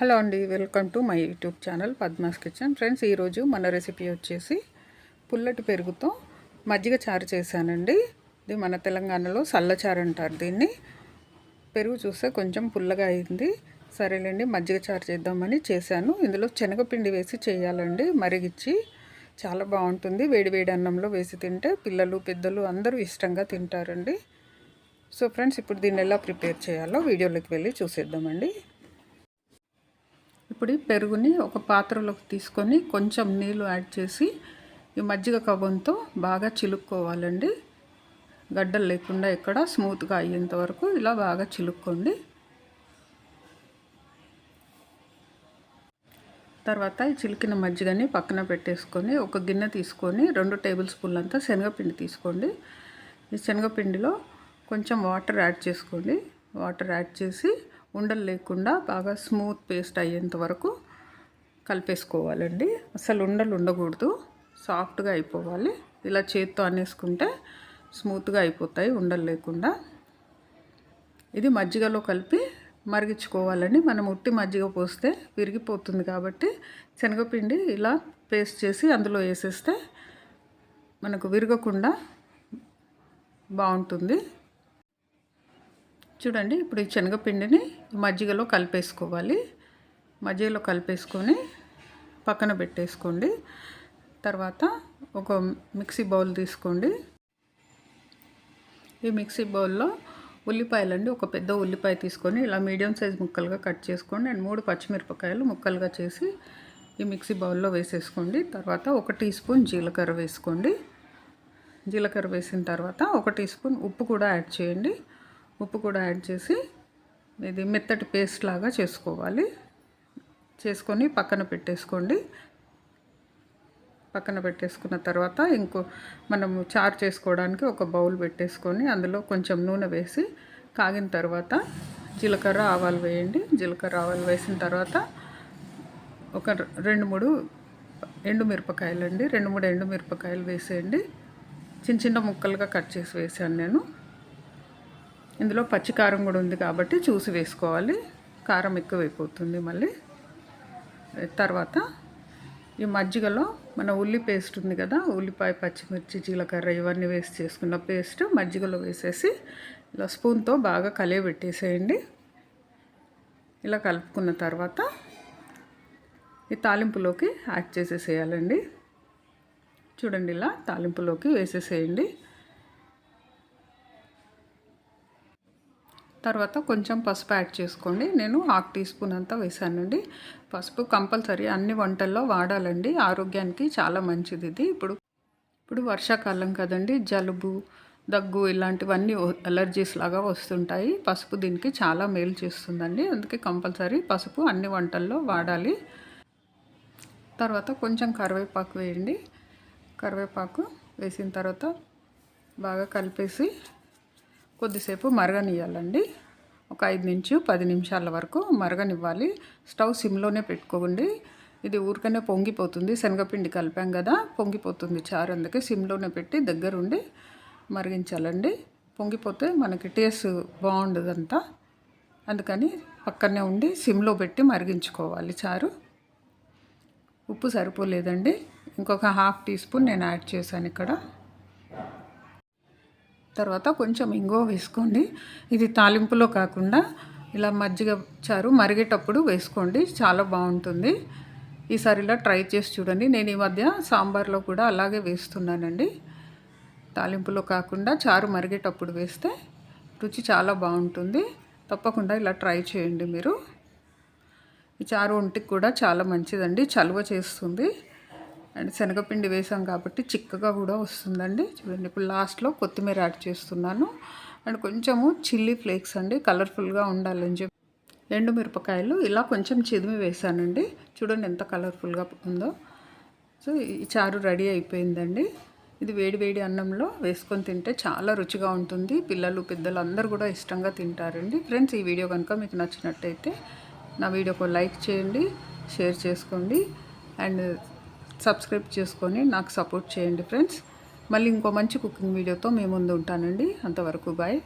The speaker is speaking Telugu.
హలో అండి, welcome to my YouTube channel Padma's kitchen. Friends, ఈరోజు మన రెసిపీ వచ్చేసి పుల్లటి పెరుగుతో మజ్జిగ చారు చేశానండి. ఇది మన తెలంగాణలో సల్లచారు అంటారు దీన్ని. పెరుగు చూస్తే కొంచెం పుల్లగా అయింది. సరేలేండి, మజ్జిగ చారు చేద్దామని చేశాను. ఇందులో శనగపిండి వేసి చేయాలండి, మరిగిచ్చి. చాలా బాగుంటుంది. వేడివేడి అన్నంలో వేసి తింటే పిల్లలు పెద్దలు అందరూ ఇష్టంగా తింటారండి. సో ఫ్రెండ్స్, ఇప్పుడు దీన్ని ఎలా ప్రిపేర్ చేయాలో వీడియోలోకి వెళ్ళి చూసేద్దామండి. ఇప్పుడు పెరుగుని ఒక పాత్రలోకి తీసుకొని కొంచెం నీళ్ళు యాడ్ చేసి ఈ మజ్జిగ కవ్వంతో బాగా చిలుక్కోవాలండి. గడ్డలు లేకుండా ఎక్కడ స్మూత్గా అయ్యేంత వరకు ఇలా బాగా చిలుక్కోండి. తర్వాత ఈ చిలికిన మజ్జిగని పక్కన పెట్టేసుకొని ఒక గిన్నె తీసుకొని 2 టేబుల్ స్పూన్లంతా శనగపిండి తీసుకోండి. ఈ శనగపిండిలో కొంచెం వాటర్ యాడ్ చేసుకోండి. వాటర్ యాడ్ చేసి ఉండలు లేకుండా బాగా స్మూత్ పేస్ట్ అయ్యేంత వరకు కలిపేసుకోవాలండి. అసలు ఉండలు ఉండకూడదు, సాఫ్ట్గా అయిపోవాలి. ఇలా చేత్తో అనేసుకుంటే స్మూత్గా అయిపోతాయి ఉండలు లేకుండా. ఇది మజ్జిగలో కలిపి మరిగించుకోవాలండి. మనం ఉట్టి మజ్జిగ పోస్తే విరిగిపోతుంది కాబట్టి శనగపిండి ఇలా పేస్ట్ చేసి అందులో వేసేస్తే మనకు విరగకుండా బాగుంటుంది. చూడండి, ఇప్పుడు ఈ శనగపిండిని మజ్జిగలో కలిపేసుకోవాలి. మజ్జిగలో కలిపేసుకొని పక్కన పెట్టేసుకోండి. తర్వాత ఒక మిక్సీ బౌల్ తీసుకోండి. ఈ మిక్సీ బౌల్లో ఉల్లిపాయలండి, ఒక పెద్ద ఉల్లిపాయ తీసుకొని ఇలా మీడియం సైజ్ ముక్కలుగా కట్ చేసుకోండి. అండ్ 3 పచ్చిమిరపకాయలు ముక్కలుగా చేసి ఈ మిక్సీ బౌల్లో వేసేసుకోండి. తర్వాత 1 టీ స్పూన్ జీలకర్ర వేసుకోండి. జీలకర్ర వేసిన తర్వాత 1 టీ స్పూన్ ఉప్పు కూడా యాడ్ చేయండి. ఉప్పు కూడా యాడ్ చేసి ఇది మెత్తటి పేస్ట్ లాగా చేసుకోవాలి. చేసుకొని పక్కన పెట్టేసుకోండి. పక్కన పెట్టేసుకున్న తర్వాత మనము చారు చేసుకోవడానికి ఒక బౌల్ పెట్టేసుకొని అందులో కొంచెం నూనె వేసి కాగిన తర్వాత జీలకర్ర ఆవాలు వేయండి. జీలకర్ర ఆవాలు వేసిన తర్వాత ఒక 2-3 ఎండుమిరపకాయలు అండి, 2-3 ఎండుమిరపకాయలు వేసేయండి. చిన్న చిన్న ముక్కలుగా కట్ చేసి వేసాను నేను. ఇందులో పచ్చికారం కూడా ఉంది కాబట్టి చూసి వేసుకోవాలి, కారం ఎక్కువైపోతుంది మళ్ళీ. తర్వాత ఈ మజ్జిగలో మన ఉల్లి పేస్ట్ ఉంది కదా, ఉల్లిపాయ పచ్చిమిర్చి జీలకర్ర ఇవన్నీ వేసి చేసుకున్న పేస్ట్ మజ్జిగలో వేసేసి ఇలా స్పూన్తో బాగా కలియబెట్టేసేయండి. ఇలా కలుపుకున్న తర్వాత ఈ తాలింపులోకి యాడ్ చేసేసేయాలండి. చూడండి, ఇలా తాలింపులోకి వేసేసేయండి. తర్వాత కొంచెం పసుపు యాడ్ చేసుకోండి. నేను 1/2 టీ స్పూన్ అంతా వేసానండి. పసుపు కంపల్సరీ అన్ని వంటల్లో వాడాలండి, ఆరోగ్యానికి చాలా మంచిది ఇది. ఇప్పుడు వర్షాకాలం కదండి, జలుబు దగ్గు ఇలాంటివన్నీ అలర్జీస్ లాగా వస్తుంటాయి. పసుపు దీనికి చాలా మేలు చేస్తుందండి. అందుకే కంపల్సరీ పసుపు అన్ని వంటల్లో వాడాలి. తర్వాత కొంచెం కరివేపాకు వేయండి. కరివేపాకు వేసిన తర్వాత బాగా కలిపేసి కొద్దిసేపు మరగనివ్వాలండి. ఒక 5 నుంచి 10 నిమిషాల వరకు మరగనివ్వాలి. స్టవ్ సిమ్లోనే పెట్టుకోండి. ఇది ఊరికనే పొంగిపోతుంది, శనగపిండి కలిపాం కదా, పొంగిపోతుంది చారు. అందుకే సిమ్లోనే పెట్టి దగ్గరుండి మరిగించాలండి. పొంగిపోతే మనకి టేస్ట్ బాగుండదంతా. అందుకని పక్కనే ఉండి సిమ్లో పెట్టి మరిగించుకోవాలి చారు. ఉప్పు సరిపోలేదండి, ఇంకొక 1/2 టీ స్పూన్ నేను యాడ్ చేశాను ఇక్కడ. తర్వాత కొంచెం ఇంగువ వేసుకోండి. ఇది తాలింపులో కాకుండా ఇలా మజ్జిగ చారు మరిగేటప్పుడు వేసుకోండి, చాలా బాగుంటుంది. ఈసారి ఇలా ట్రై చేసి చూడండి. నేను ఈ మధ్య సాంబార్లో కూడా అలాగే వేస్తున్నానండి. తాలింపులో కాకుండా చారు మరిగేటప్పుడు వేస్తే రుచి చాలా బాగుంటుంది. తప్పకుండా ఇలా ట్రై చేయండి మీరు. ఈ చారు ఒంటికి కూడా చాలా మంచిదండి, చలువ చేస్తుంది. అండ్ శనగపిండి వేసాం కాబట్టి చిక్కగా కూడా వస్తుందండి. చూడండి, ఇప్పుడు లాస్ట్లో కొత్తిమీర యాడ్ చేస్తున్నాను. అండ్ కొంచెము చిల్లీ ఫ్లేక్స్ అండి, కలర్ఫుల్గా ఉండాలని చెప్పి ఎండుమిరపకాయలు ఇలా కొంచెం చిదిమి వేసానండి. చూడండి ఎంత కలర్ఫుల్గా ఉందో. సో ఈ చారు రెడీ అయిపోయిందండి. ఇది వేడి అన్నంలో వేసుకొని తింటే చాలా రుచిగా ఉంటుంది. పిల్లలు పెద్దలు అందరూ కూడా ఇష్టంగా తింటారండి. ఫ్రెండ్స్, ఈ వీడియో కనుక మీకు నచ్చినట్టయితే నా వీడియోకు లైక్ చేయండి, షేర్ చేసుకోండి అండ్ సబ్స్క్రైబ్ చేసుకొని నాకు సపోర్ట్ చేయండి ఫ్రెండ్స్. మళ్ళీ ఇంకో మంచి కుకింగ్ వీడియోతో మీ ముందు ఉంటానండి. అంతవరకు బాయ్.